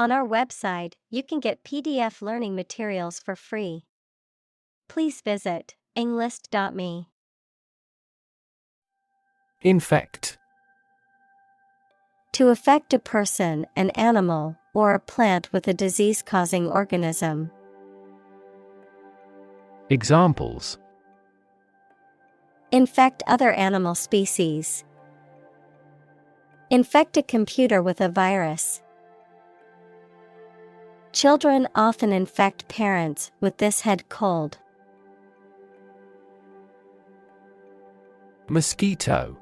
On our website, you can get PDF learning materials for free. Please visit englist.me. Infect. To affect a person, an animal, or a plant with a disease-causing organism. Examples: Infect other animal species. Infect a computer with a virus. Children often infect parents with this head cold. Mosquito.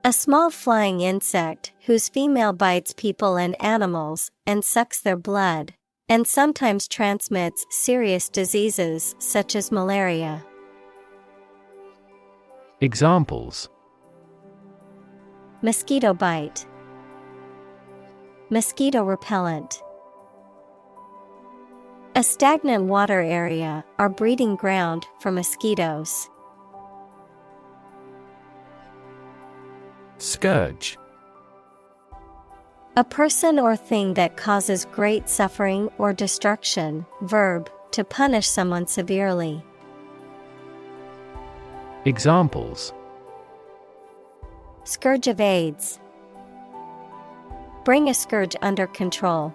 A small flying insect whose female bites people and animals and sucks their blood, and sometimes transmits serious diseases such as malaria. Examples: Mosquito bite. Mosquito repellent. A stagnant water area or breeding ground for mosquitoes. Scourge. A person or thing that causes great suffering or destruction. Verb, to punish someone severely. Examples: Scourge of AIDS. Bring a scourge under control.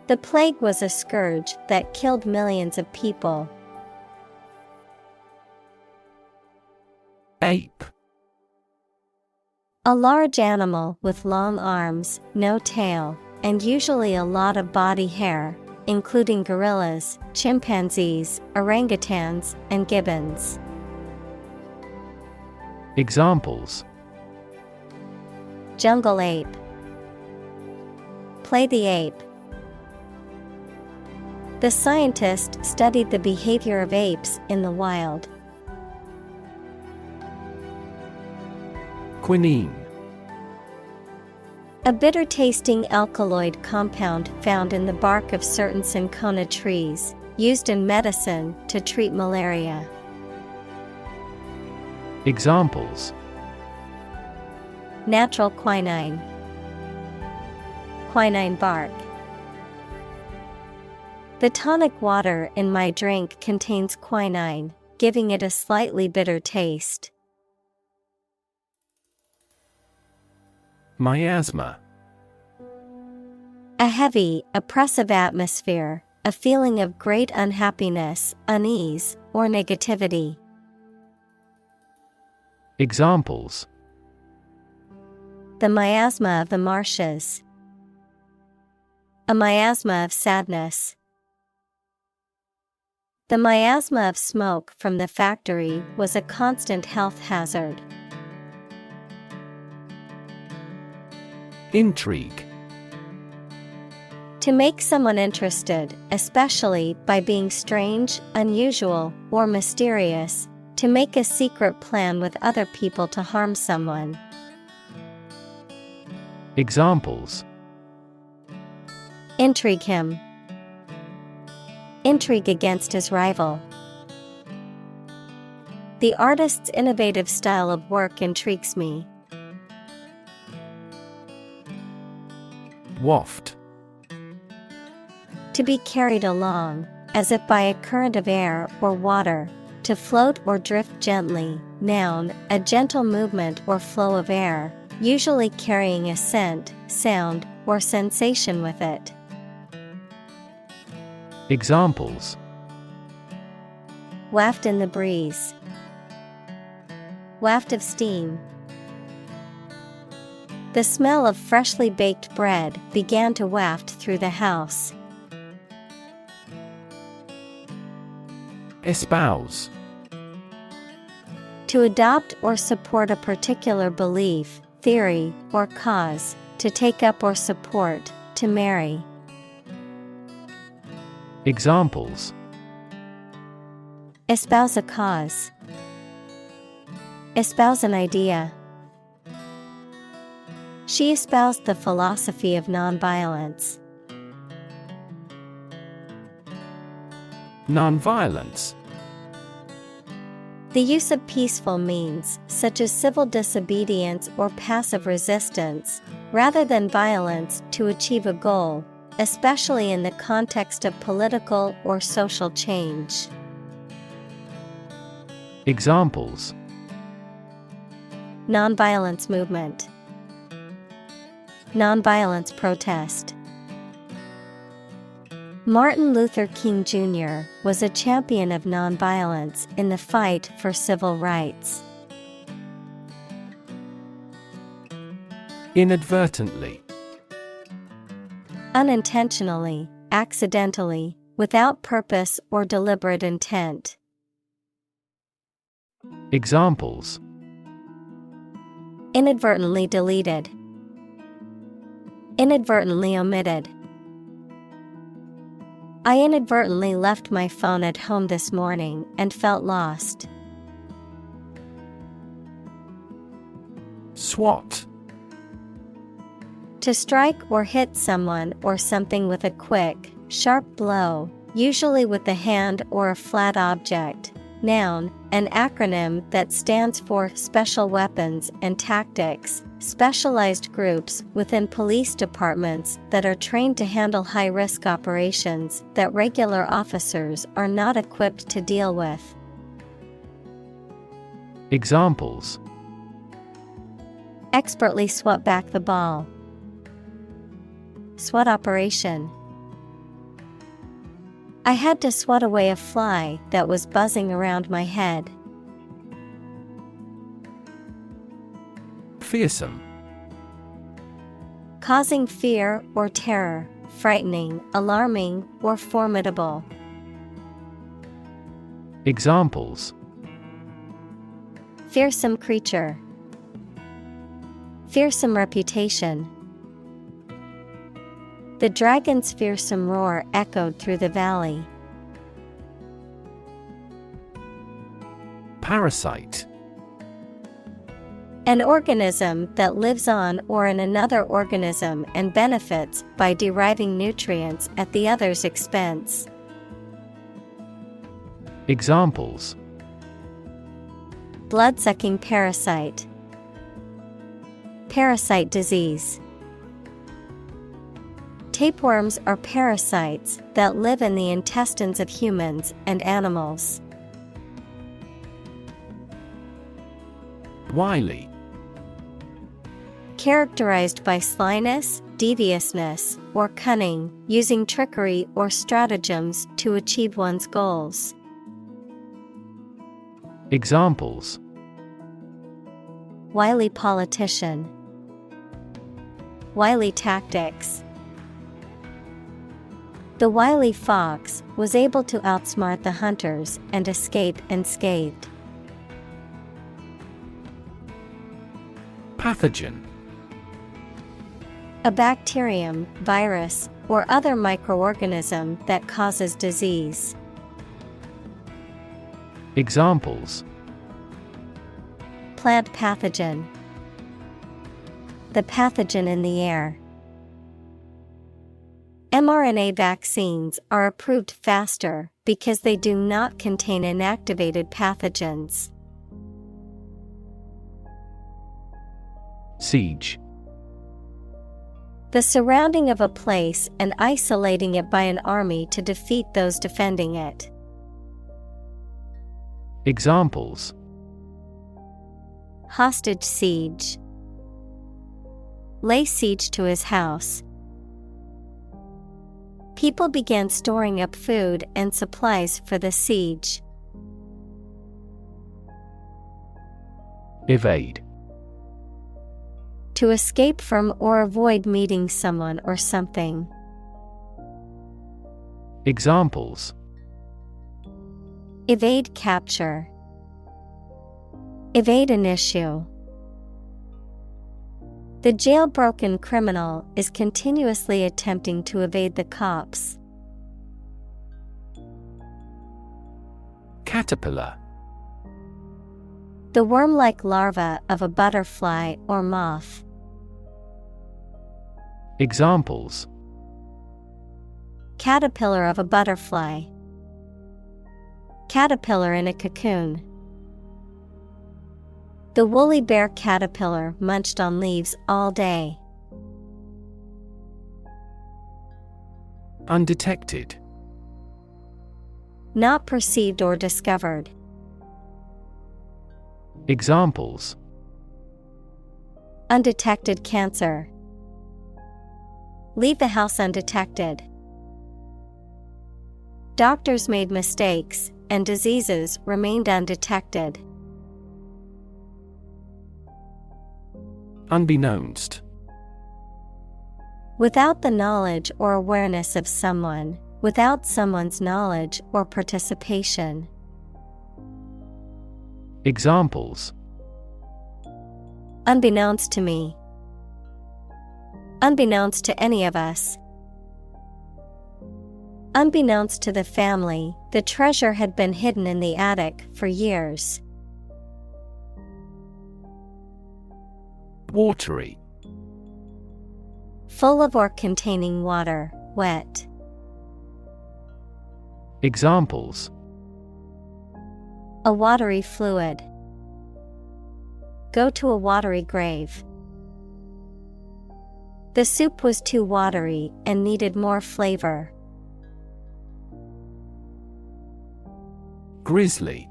The plague was a scourge that killed millions of people. Ape. A large animal with long arms, no tail, and usually a lot of body hair, including gorillas, chimpanzees, orangutans, and gibbons. Examples: Jungle ape. Play the ape. The scientist studied the behavior of apes in the wild. Quinine. A bitter-tasting alkaloid compound found in the bark of certain cinchona trees, used in medicine to treat malaria. Examples: Natural quinine. Quinine bark. The tonic water in my drink contains quinine, giving it a slightly bitter taste. Miasma. A heavy, oppressive atmosphere, a feeling of great unhappiness, unease, or negativity. Examples: The miasma of the marshes. A miasma of sadness. The miasma of smoke from the factory was a constant health hazard. Intrigue. To make someone interested, especially by being strange, unusual, or mysterious, to make a secret plan with other people to harm someone. Examples: Intrigue him. Intrigue against his rival. The artist's innovative style of work intrigues me. Waft. To be carried along, as if by a current of air or water, to float or drift gently. Noun, a gentle movement or flow of air, usually carrying a scent, sound, or sensation with it. Examples: Waft in the breeze. Waft of steam. The smell of freshly baked bread began to waft through the house. Espouse. To adopt or support a particular belief, theory, or cause, to take up or support, to marry. Examples: Espouse a cause. Espouse an idea. She espoused the philosophy of nonviolence. Nonviolence. The use of peaceful means, such as civil disobedience or passive resistance, rather than violence to achieve a goal, especially in the context of political or social change. Examples: Nonviolence movement, nonviolence protest. Martin Luther King Jr. was a champion of nonviolence in the fight for civil rights. Inadvertently. Unintentionally, accidentally, without purpose or deliberate intent. Examples: Inadvertently deleted, inadvertently omitted. I inadvertently left my phone at home this morning and felt lost. SWAT. To strike or hit someone or something with a quick, sharp blow, usually with the hand or a flat object. Noun, an acronym that stands for Special Weapons and Tactics, specialized groups within police departments that are trained to handle high-risk operations that regular officers are not equipped to deal with. Examples: Expertly swat back the ball. SWAT operation. I had to swat away a fly that was buzzing around my head. Fearsome. Causing fear or terror, frightening, alarming, or formidable. Examples: Fearsome creature. Fearsome reputation. The dragon's fearsome roar echoed through the valley. Parasite. An organism that lives on or in another organism and benefits by deriving nutrients at the other's expense. Examples: Blood-sucking parasite. Parasite disease. Tapeworms are parasites that live in the intestines of humans and animals. Wily. Characterized by slyness, deviousness, or cunning, using trickery or stratagems to achieve one's goals. Examples: Wily politician. Wily tactics. The wily fox was able to outsmart the hunters and escape unscathed. Pathogen. A bacterium, virus, or other microorganism that causes disease. Examples: Plant pathogen. The pathogen in the air. mRNA vaccines are approved faster because they do not contain inactivated pathogens. Siege. The surrounding of a place and isolating it by an army to defeat those defending it. Examples: Hostage siege. Lay siege to his house. People began storing up food and supplies for the siege. Evade. To escape from or avoid meeting someone or something. Examples: Evade capture. Evade an issue. The jailbroken criminal is continuously attempting to evade the cops. Caterpillar. The worm-like larva of a butterfly or moth. Examples: Caterpillar of a butterfly. Caterpillar in a cocoon. The woolly bear caterpillar munched on leaves all day. Undetected. Not perceived or discovered. Examples: Undetected cancer. Leave the house undetected. Doctors made mistakes, and diseases remained undetected. Unbeknownst. Without the knowledge or awareness of someone, without someone's knowledge or participation. Examples: Unbeknownst to me. Unbeknownst to any of us. Unbeknownst to the family, the treasure had been hidden in the attic for years. Watery. Full of or containing water, wet. Examples: A watery fluid. Go to a watery grave. The soup was too watery and needed more flavor. Grizzly.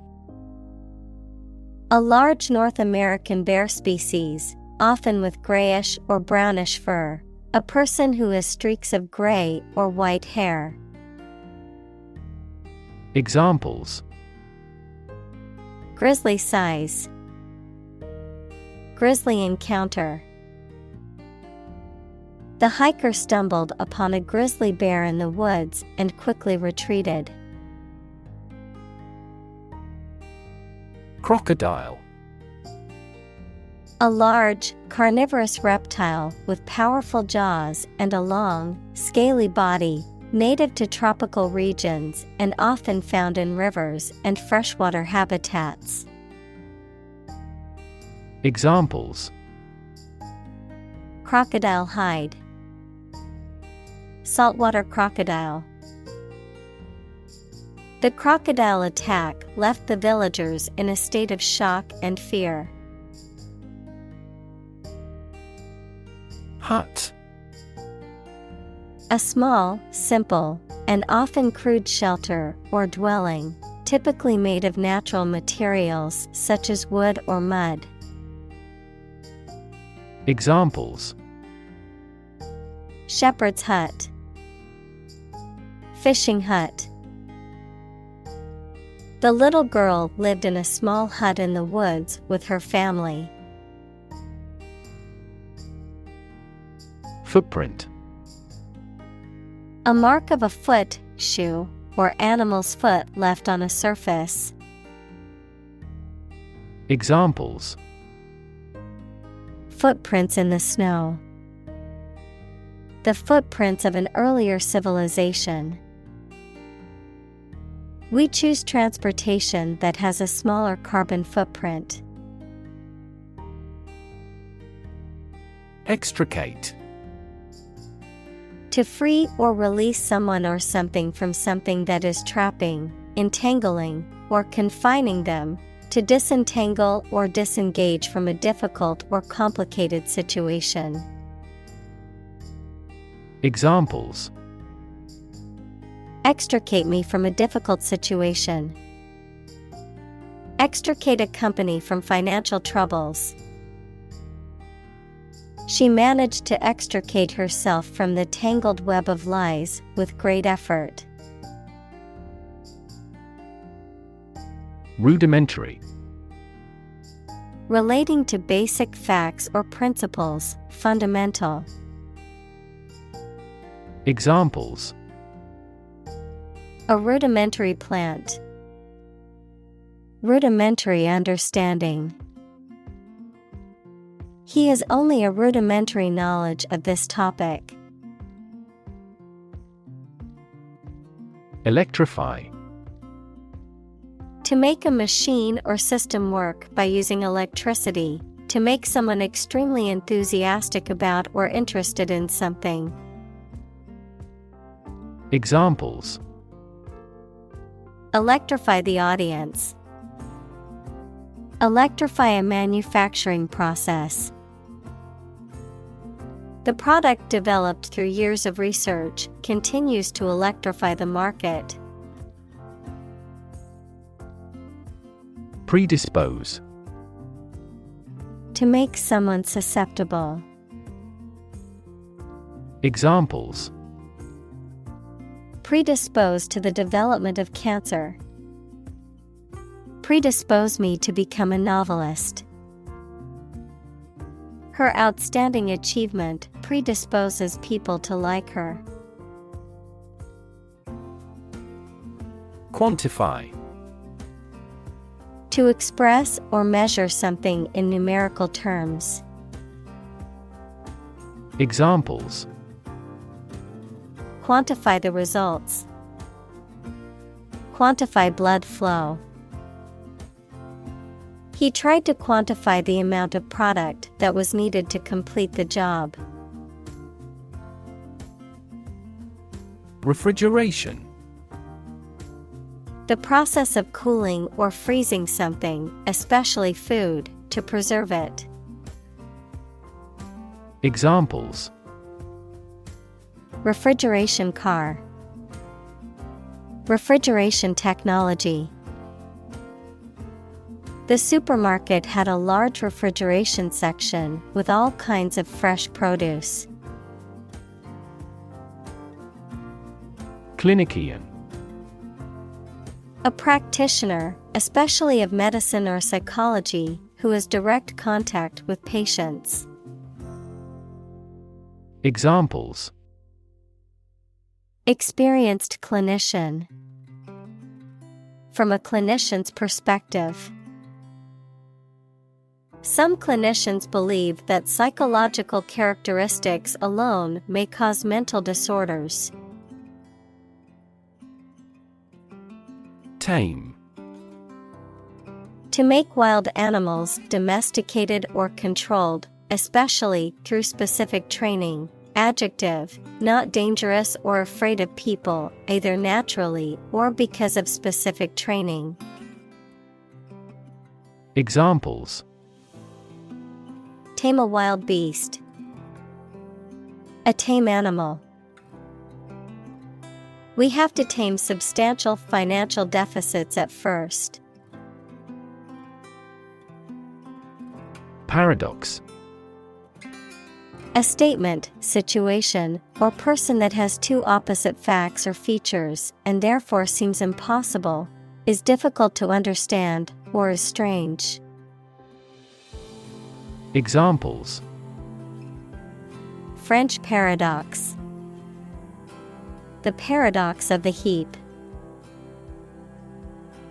A large North American bear species, often with grayish or brownish fur. A person who has streaks of gray or white hair. Examples: Grisly size. Grisly encounter. The hiker stumbled upon a grizzly bear in the woods and quickly retreated. Crocodile. A large, carnivorous reptile with powerful jaws and a long, scaly body, native to tropical regions and often found in rivers and freshwater habitats. Examples: Crocodile hide. Saltwater crocodile. The crocodile attack left the villagers in a state of shock and fear. Hut. A small, simple, and often crude shelter or dwelling, typically made of natural materials such as wood or mud. Examples: Shepherd's hut. Fishing hut. The little girl lived in a small hut in the woods with her family. Footprint. A mark of a foot, shoe, or animal's foot left on a surface. Examples: Footprints in the snow. The footprints of an earlier civilization. We choose transportation that has a smaller carbon footprint. Extricate. To free or release someone or something from something that is trapping, entangling, or confining them, to disentangle or disengage from a difficult or complicated situation. Examples: Extricate me from a difficult situation. Extricate a company from financial troubles. She managed to extricate herself from the tangled web of lies with great effort. Rudimentary. Relating to basic facts or principles, fundamental. Examples: A rudimentary plant. Rudimentary understanding. He has only a rudimentary knowledge of this topic. Electrify. To make a machine or system work by using electricity, to make someone extremely enthusiastic about or interested in something. Examples: Electrify the audience. Electrify a manufacturing process. The product developed through years of research continues to electrify the market. Predispose. To make someone susceptible. Examples: Predispose to the development of cancer. Predispose me to become a novelist. Her outstanding achievement predisposes people to like her. Quantify. To express or measure something in numerical terms. Examples: Quantify the results. Quantify blood flow. He tried to quantify the amount of product that was needed to complete the job. Refrigeration. The process of cooling or freezing something, especially food, to preserve it. Examples: Refrigeration car. Refrigeration technology. The supermarket had a large refrigeration section with all kinds of fresh produce. Clinician. A practitioner, especially of medicine or psychology, who has direct contact with patients. Examples: Experienced clinician. From a clinician's perspective. Some clinicians believe that psychological characteristics alone may cause mental disorders. Tame. To make wild animals domesticated or controlled, especially through specific training. Adjective, not dangerous or afraid of people, either naturally or because of specific training. Examples: Tame a wild beast. A tame animal. We have to tame substantial financial deficits at first. Paradox. A statement, situation, or person that has two opposite facts or features and therefore seems impossible, is difficult to understand, or is strange. Examples: French paradox. The paradox of the heap.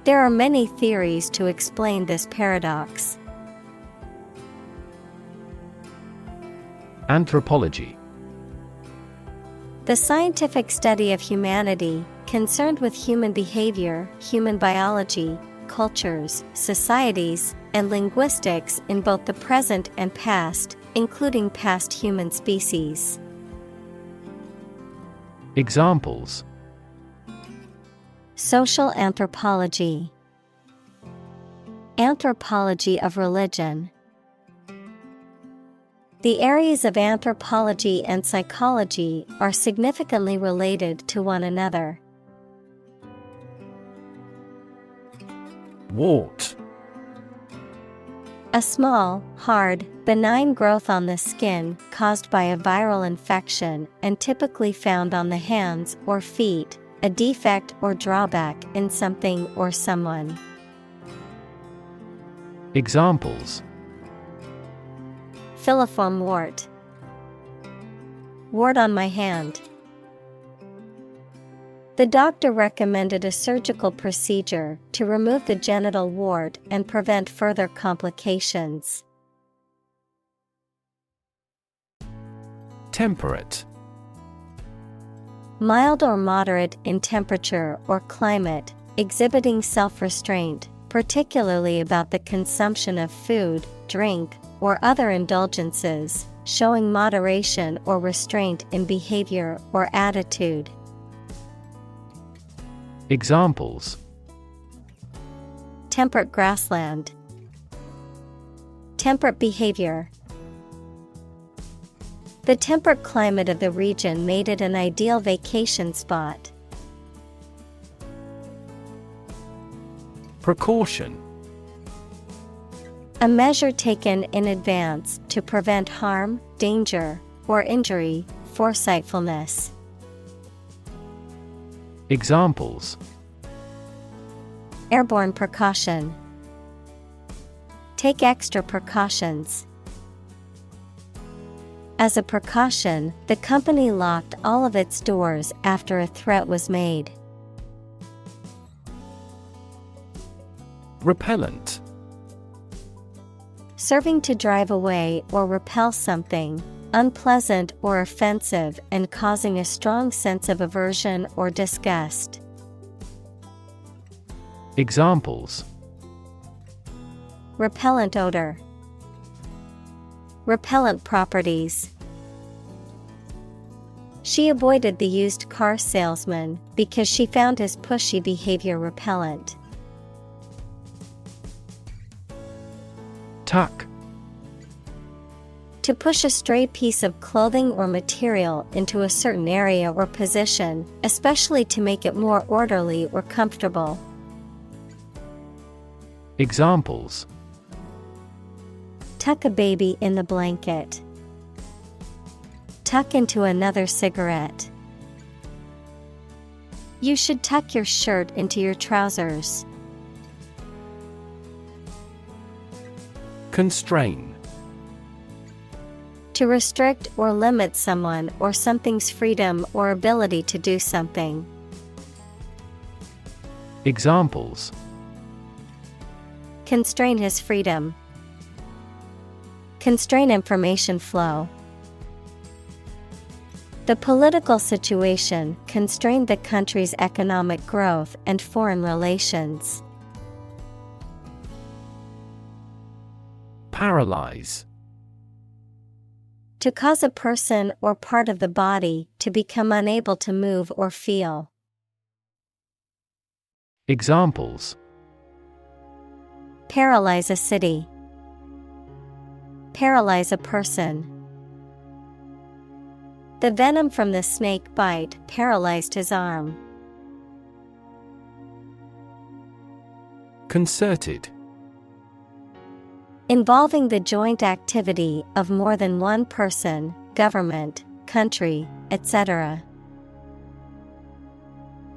There are many theories to explain this paradox. Anthropology. The scientific study of humanity, concerned with human behavior, human biology, cultures, societies, and linguistics in both the present and past, including past human species. Examples: Social anthropology. Anthropology of religion. The areas of anthropology and psychology are significantly related to one another. Wart. A small, hard, benign growth on the skin caused by a viral infection and typically found on the hands or feet, a defect or drawback in something or someone. Examples: Filiform wart. Wart on my hand. The doctor recommended a surgical procedure to remove the genital wart and prevent further complications. Temperate. Mild or moderate in temperature or climate, exhibiting self-restraint, particularly about the consumption of food, drink, or other indulgences, showing moderation or restraint in behavior or attitude. Examples: Temperate grassland. Temperate behavior. The temperate climate of the region made it an ideal vacation spot. Precaution. A measure taken in advance to prevent harm, danger, or injury, foresightfulness. Examples: Airborne precaution. Take extra precautions. As a precaution, the company locked all of its doors after a threat was made. Repellent. Serving to drive away or repel something, unpleasant or offensive, and causing a strong sense of aversion or disgust. Examples: Repellent odor. Repellent properties. She avoided the used car salesman because she found his pushy behavior repellent. Tuck. To push a stray piece of clothing or material into a certain area or position, especially to make it more orderly or comfortable. Examples: Tuck a baby in the blanket. Tuck into another cigarette. You should tuck your shirt into your trousers. Constrain. To restrict or limit someone or something's freedom or ability to do something. Examples: Constrain his freedom. Constrain information flow. The political situation constrained the country's economic growth and foreign relations. Paralyze. To cause a person or part of the body to become unable to move or feel. Examples: Paralyze a city. Paralyze a person. The venom from the snake bite paralyzed his arm. Concerted. Involving the joint activity of more than one person, government, country, etc.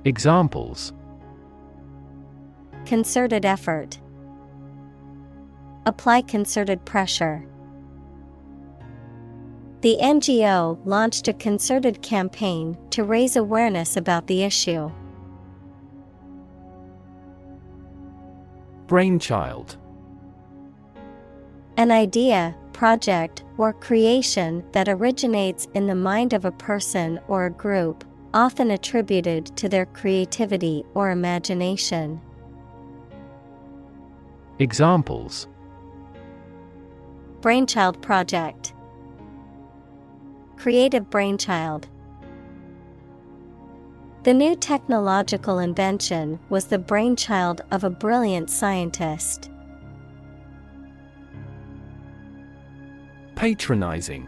Examples: Concerted effort. Apply concerted pressure. The NGO launched a concerted campaign to raise awareness about the issue. Brainchild. An idea, project, or creation that originates in the mind of a person or a group, often attributed to their creativity or imagination. Examples: Brainchild project. Creative brainchild. The new technological invention was the brainchild of a brilliant scientist. Patronizing.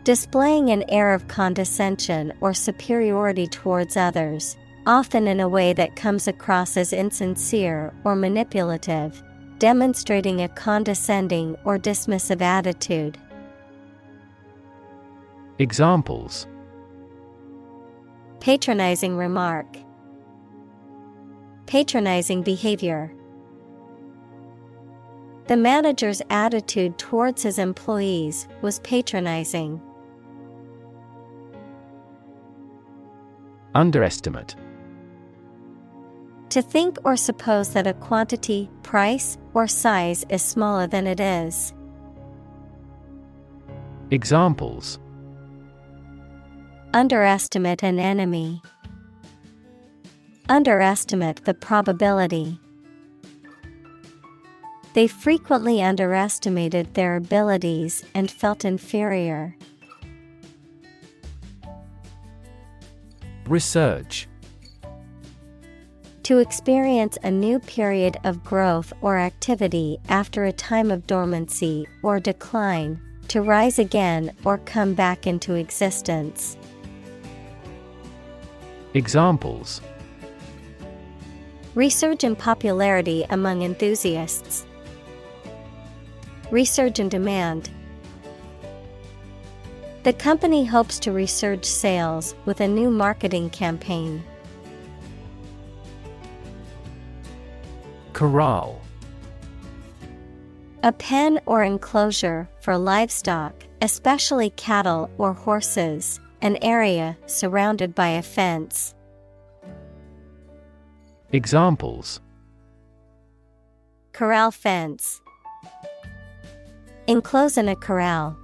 Displaying an air of condescension or superiority towards others, often in a way that comes across as insincere or manipulative, demonstrating a condescending or dismissive attitude. Examples: Patronizing remark. Patronizing behavior. The manager's attitude towards his employees was patronizing. Underestimate. To think or suppose that a quantity, price, or size is smaller than it is. Examples: Underestimate an enemy. Underestimate the probability. They frequently underestimated their abilities and felt inferior. Resurge. To experience a new period of growth or activity after a time of dormancy or decline, to rise again or come back into existence. Examples: resurge in popularity among enthusiasts. Resurge in demand. The company hopes to resurge sales with a new marketing campaign. Corral. A pen or enclosure for livestock, especially cattle or horses, an area surrounded by a fence. Examples: corral fence. Enclose in a corral.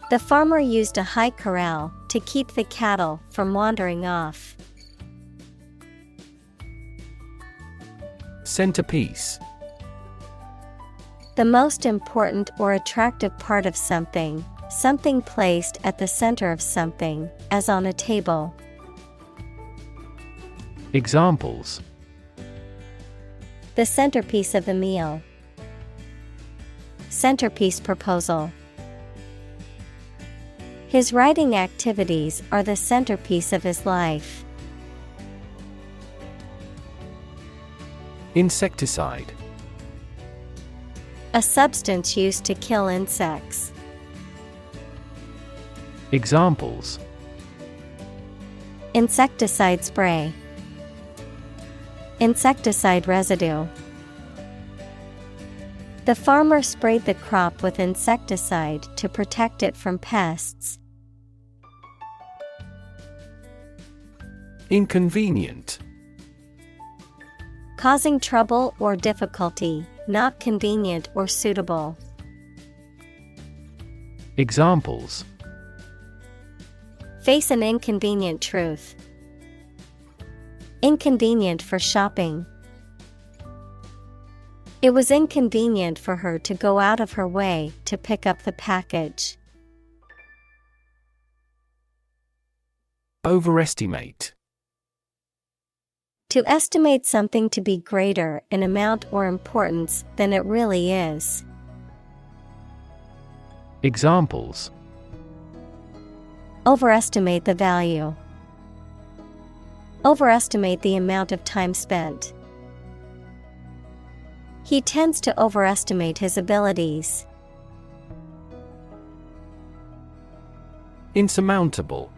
The farmer used a high corral to keep the cattle from wandering off. Centerpiece. The most important or attractive part of something, something placed at the center of something, as on a table. Examples: the centerpiece of the meal. Centerpiece proposal. His writing activities are the centerpiece of his life. Insecticide. A substance used to kill insects. Examples: insecticide spray. Insecticide residue. The farmer sprayed the crop with insecticide to protect it from pests. Inconvenient. Causing trouble or difficulty, not convenient or suitable. Examples: face an inconvenient truth. Inconvenient for shopping. It was inconvenient for her to go out of her way to pick up the package. Overestimate. To estimate something to be greater in amount or importance than it really is. Examples: overestimate the value. Overestimate the amount of time spent. He tends to overestimate his abilities. Insurmountable.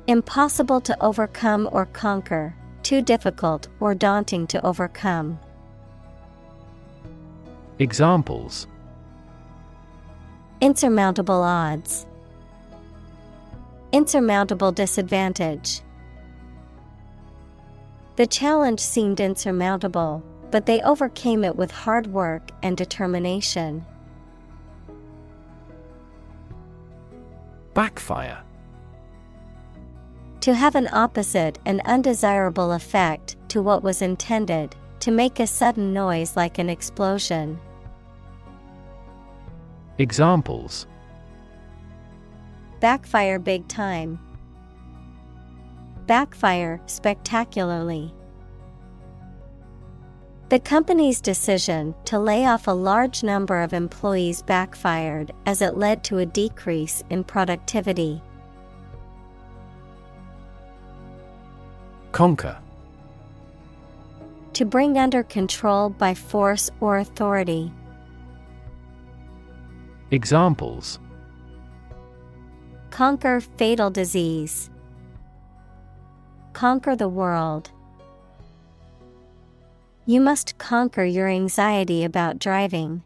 Impossible to overcome or conquer, too difficult or daunting to overcome. Examples: insurmountable odds. Insurmountable disadvantage. The challenge seemed insurmountable, but they overcame it with hard work and determination. Backfire. To have an opposite and undesirable effect to what was intended, to make a sudden noise like an explosion. Examples: backfire big time. Backfire spectacularly. The company's decision to lay off a large number of employees backfired as it led to a decrease in productivity. Conquer. To bring under control by force or authority. Examples: conquer fatal disease. Conquer the world. You must conquer your anxiety about driving.